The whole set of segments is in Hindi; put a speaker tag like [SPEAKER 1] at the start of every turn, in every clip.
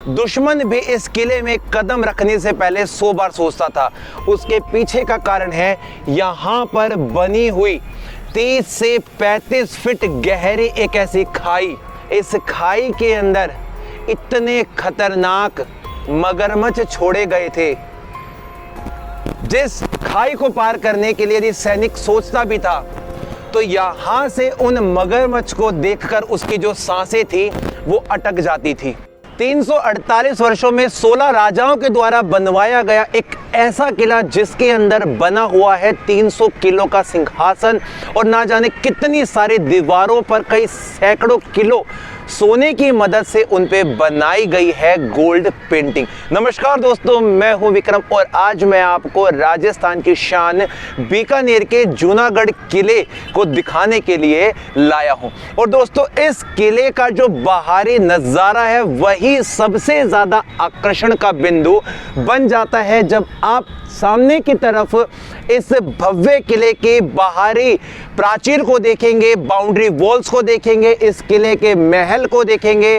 [SPEAKER 1] दुश्मन भी इस किले में कदम रखने से पहले 100 बार सोचता था। उसके पीछे का कारण है यहाँ पर बनी हुई 30 से 35 फीट गहरी एक ऐसी खाई। इस खाई के अंदर इतने खतरनाक मगरमच्छ छोड़े गए थे, जिस खाई को पार करने के लिए यदि सैनिक सोचता भी था तो यहाँ से उन मगरमच्छ को देखकर उसकी जो सांसें थी वो अटक जाती थी। 348 वर्षों में 16 राजाओं के द्वारा बनवाया गया एक ऐसा किला जिसके अंदर बना हुआ है 300 किलो का सिंहासन और ना जाने कितनी सारी दीवारों पर कई सैकड़ों किलो सोने की मदद से उन पे बनाई गई है गोल्ड पेंटिंग। नमस्कार दोस्तों, मैं हूं विक्रम और आज मैं आपको राजस्थान की शान बीकानेर के जूनागढ़ किले को दिखाने के लिए लाया हूं। और दोस्तों, इस किले का जो बाहरी नज़ारा है वही सबसे ज़्यादा आकर्षण का बिंदु बन जाता है जब आप सामने की तरफ इस भव्य किले के बाहरी प्राचीर को देखेंगे, बाउंड्री वॉल्स को देखेंगे, इस किले के महल को देखेंगे,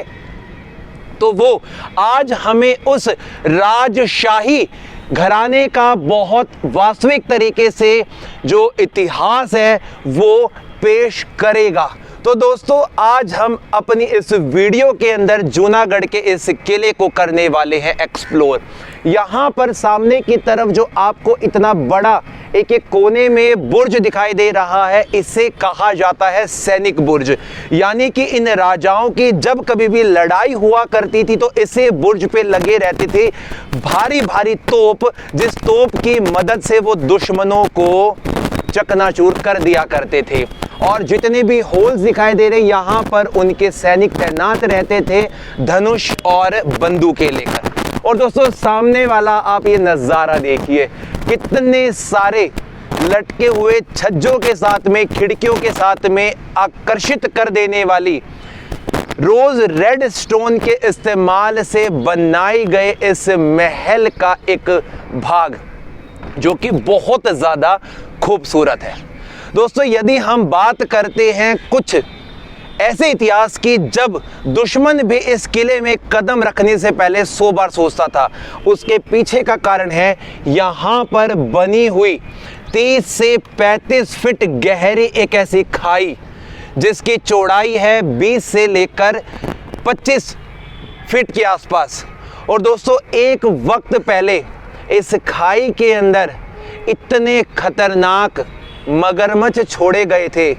[SPEAKER 1] तो वो आज हमें उस राजशाही घराने का बहुत वास्तविक तरीके से जो इतिहास है वो पेश करेगा। तो दोस्तों, आज हम अपनी इस वीडियो के अंदर जूनागढ़ के इस किले को करने वाले हैं एक्सप्लोर। यहाँ पर सामने की तरफ जो आपको इतना बड़ा एक एक कोने में बुर्ज दिखाई दे रहा है, इसे कहा जाता है सैनिक बुर्ज। यानी कि इन राजाओं की जब कभी भी लड़ाई हुआ करती थी तो इसे बुर्ज पे लगे रहते थे भारी भारी तोप, जिस तोप की मदद से वो दुश्मनों को चकनाचूर कर दिया करते थे। और जितने भी होल्स दिखाई दे रहे यहाँ पर उनके सैनिक तैनात रहते थे धनुष और बंदूकें लेकर। और दोस्तों, सामने वाला आप ये नज़ारा देखिए, कितने सारे लटके हुए छज्जों के साथ में, खिड़कियों के साथ में आकर्षित कर देने वाली रोज रेड स्टोन के इस्तेमाल से बनाई गए इस महल का एक भाग जो कि बहुत ज़्यादा खूबसूरत है। दोस्तों, यदि हम बात करते हैं कुछ ऐसे इतिहास की जब दुश्मन भी इस किले में कदम रखने से पहले 100 बार सोचता था, उसके पीछे का कारण है यहाँ पर बनी हुई 30 से 35 फीट गहरी एक ऐसी खाई जिसकी चौड़ाई है 20 से लेकर 25 फीट के आसपास। और दोस्तों, एक वक्त पहले इस खाई के अंदर इतने खतरनाक मगरमच्छ छोड़े गए थे,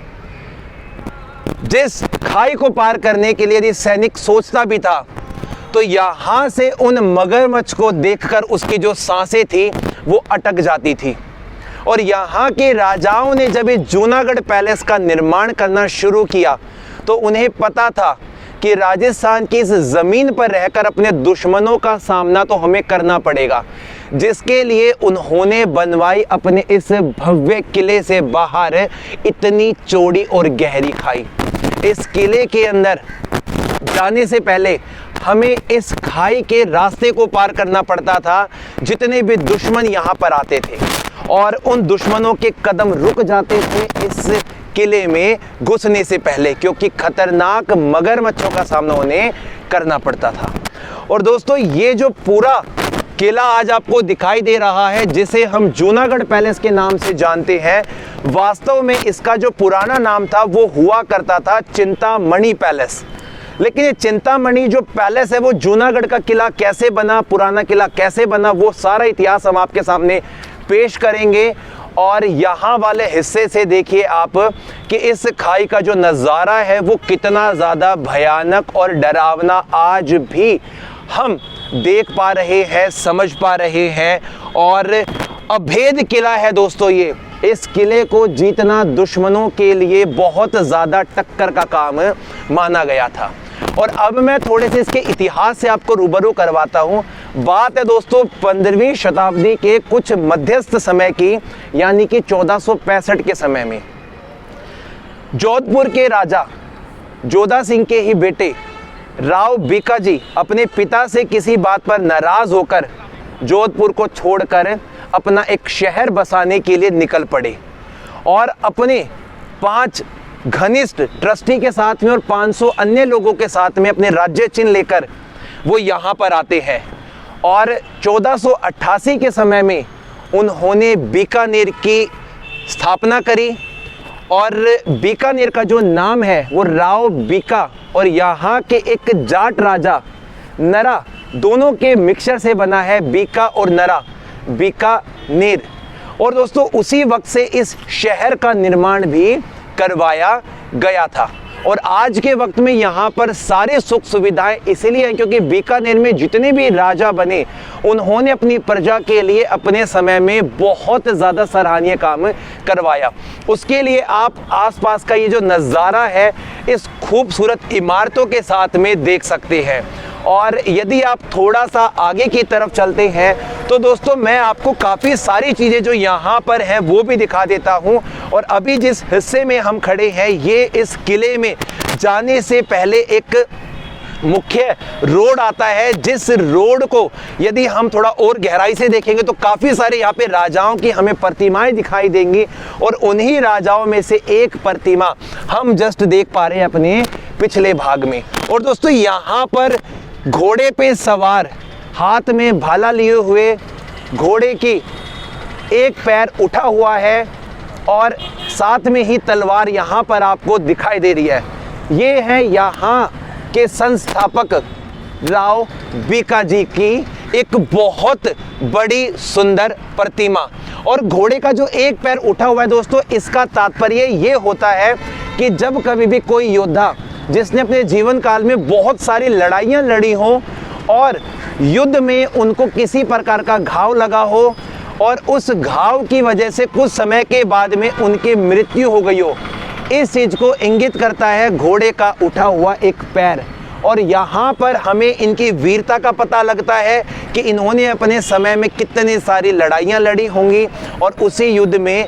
[SPEAKER 1] जिस खाई को पार करने के लिए यदि सैनिक सोचता भी था तो यहाँ से उन मगरमच्छ को देखकर उसकी जो सांसें थी वो अटक जाती थी। और यहाँ के राजाओं ने जब इस जूनागढ़ पैलेस का निर्माण करना शुरू किया तो उन्हें पता था कि राजस्थान की इस ज़मीन पर रहकर अपने दुश्मनों का सामना तो हमें करना पड़ेगा, जिसके लिए उन्होंने बनवाई अपने इस भव्य किले से बाहर इतनी चौड़ी और गहरी खाई। इस किले के अंदर जाने से पहले हमें इस खाई के रास्ते को पार करना पड़ता था जितने भी दुश्मन यहाँ पर आते थे, और उन दुश्मनों के कदम रुक जाते थे इस किले में घुसने से पहले, क्योंकि खतरनाक मगरमच्छों का सामना उन्हें करना पड़ता था। और दोस्तों, ये जो पूरा किला आज आपको दिखाई दे रहा है जिसे हम जूनागढ़ पैलेस के नाम से जानते हैं, वास्तव में इसका जो पुराना नाम था वो हुआ करता था चिंतामणि पैलेस। लेकिन ये चिंतामणि जो पैलेस है वो जूनागढ़ का किला कैसे बना, पुराना किला कैसे बना, वो सारा इतिहास हम आपके सामने पेश करेंगे। और यहाँ वाले हिस्से से देखिए आप कि इस खाई का जो नज़ारा है वो कितना ज़्यादा भयानक और डरावना आज भी हम देख पा रहे हैं, समझ पा रहे हैं। और अभेद किला है दोस्तों ये। इस किले को जीतना दुश्मनों के लिए बहुत ज़्यादा टक्कर का काम माना गया था। और अब मैं थोड़े से इसके इतिहास से आपको रूबरू करवाता हूँ। बात है दोस्तों 15वीं शताब्दी के कुछ मध्यस्थ समय की, यानी कि 1465 के समय में जोधपुर के राजा जोधा सिंह के ही बेटे राव बीकाजी अपने पिता से किसी बात पर नाराज होकर जोधपुर को छोड़कर अपना एक शहर बसाने के लिए निकल पड़े और अपने 5 घनिष्ठ ट्रस्टी के साथ में और 500 अन्य लोगों के साथ में अपने राज्य चिन्ह लेकर वो यहाँ पर आते हैं और 1488 के समय में उन्होंने बीकानेर की स्थापना करी और बीकानेर का जो नाम है वो राव बीका और यहाँ के एक जाट राजा नरा दोनों के मिक्सचर से बना है बीका और नरा, बीकानेर। और दोस्तों उसी वक्त से इस शहर का निर्माण भी करवाया गया था और आज के वक्त में यहाँ पर सारे सुख सुविधाएं इसलिए हैं क्योंकि बीकानेर में जितने भी राजा बने उन्होंने अपनी प्रजा के लिए अपने समय में बहुत ज़्यादा सराहनीय काम करवाया। उसके लिए आप आसपास का ये जो नज़ारा है इस खूबसूरत इमारतों के साथ में देख सकते हैं। और यदि आप थोड़ा सा आगे की तरफ चलते हैं तो दोस्तों मैं आपको काफ़ी सारी चीज़ें जो यहाँ पर हैं वो भी दिखा देता हूँ। और अभी जिस हिस्से में हम खड़े हैं ये इस किले में जाने से पहले एक मुख्य रोड आता है, जिस रोड को यदि हम थोड़ा और गहराई से देखेंगे तो काफ़ी सारे यहाँ पे राजाओं की हमें प्रतिमाएं दिखाई देंगी और उन्हीं राजाओं में से एक प्रतिमा हम जस्ट देख पा रहे हैं अपने पिछले भाग में। और दोस्तों यहाँ पर घोड़े पे सवार हाथ में भाला लिए हुए घोड़े की एक पैर उठा हुआ है और साथ में ही तलवार यहाँ पर आपको दिखाई दे रही है। ये है यहाँ के संस्थापक राव बीका जी की एक बहुत बड़ी सुंदर प्रतिमा। और घोड़े का जो एक पैर उठा हुआ है दोस्तों इसका तात्पर्य ये होता है कि जब कभी भी कोई योद्धा जिसने अपने जीवन काल में बहुत सारी लड़ाइयाँ लड़ी हों और युद्ध में उनको किसी प्रकार का घाव लगा हो और उस घाव की वजह से कुछ समय के बाद में उनकी मृत्यु हो गई हो, इस चीज़ को इंगित करता है घोड़े का उठा हुआ एक पैर। और यहाँ पर हमें इनकी वीरता का पता लगता है कि इन्होंने अपने समय में कितनी सारी लड़ाइयाँ लड़ी होंगी और उसी युद्ध में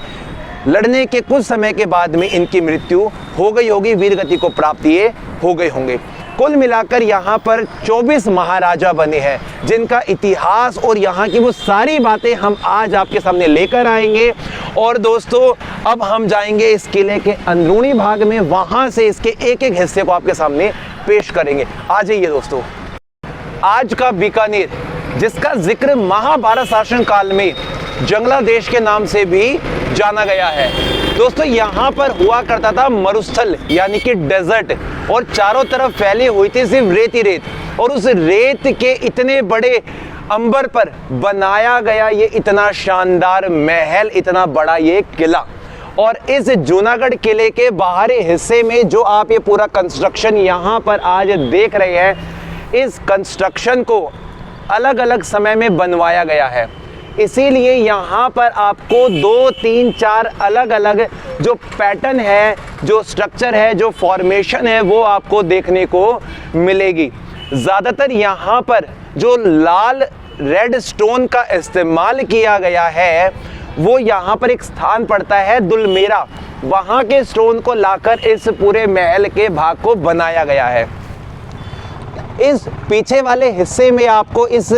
[SPEAKER 1] लड़ने के कुछ समय के बाद में इनकी मृत्यु हो गई होगी, वीरगति को प्राप्त ये हो गए होंगे। कुल मिलाकर यहाँ पर 24 महाराजा बने हैं जिनका इतिहास और यहाँ की वो सारी बातें हम आज आपके सामने लेकर आएंगे। और दोस्तों अब हम जाएंगे इस किले के अंदरूनी भाग में, वहाँ से इसके एक एक हिस्से को आपके सामने पेश करेंगे। आ जाइए दोस्तों। आज का बीकानेर जिसका जिक्र महाभारत शासन काल में जंगलादेश के नाम से भी जाना गया है दोस्तों, यहाँ पर हुआ करता था मरुस्थल यानी कि डेजर्ट और चारों तरफ फैली हुई थी सिर्फ रेत ही रेत। और उस रेत के इतने बड़े अंबर पर बनाया गया ये इतना शानदार महल, इतना बड़ा ये किला। और इस जूनागढ़ किले के बाहरी हिस्से में जो आप ये पूरा कंस्ट्रक्शन यहाँ पर आज देख रहे हैं, इस कंस्ट्रक्शन को अलग अलग समय में बनवाया गया है। इसीलिए यहाँ पर आपको 2, 3, 4 अलग अलग जो पैटर्न है, जो स्ट्रक्चर है, जो फॉर्मेशन है वो आपको देखने को मिलेगी। ज़्यादातर यहाँ पर जो लाल रेड स्टोन का इस्तेमाल किया गया है वो यहाँ पर एक स्थान पड़ता है दुलमेरा, वहाँ के स्टोन को लाकर इस पूरे महल के भाग को बनाया गया है। इस पीछे वाले हिस्से में आपको इस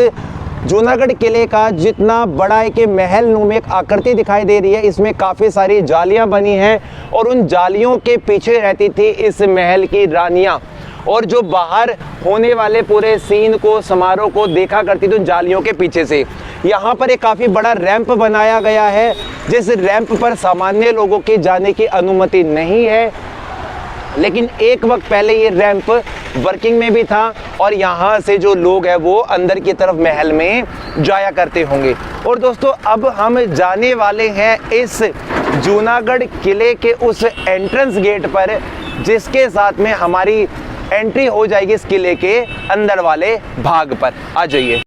[SPEAKER 1] जूनागढ़ किले का जितना बड़ा है कि महल नुमा एक आकृति दिखाई दे रही है, इसमें काफ़ी सारी जालियां बनी हैं और उन जालियों के पीछे रहती थी इस महल की रानियां और जो बाहर होने वाले पूरे सीन को, समारोह को देखा करती थी उन जालियों के पीछे से। यहाँ पर एक काफ़ी बड़ा रैंप बनाया गया है जिस रैंप पर सामान्य लोगों के जाने की अनुमति नहीं है, लेकिन एक वक्त पहले ये रैंप वर्किंग में भी था और यहाँ से जो लोग हैं वो अंदर की तरफ महल में जाया करते होंगे। और दोस्तों अब हम जाने वाले हैं इस जूनागढ़ किले के उस एंट्रेंस गेट पर जिसके साथ में हमारी एंट्री हो जाएगी इस किले के अंदर वाले भाग पर। आ जाइए।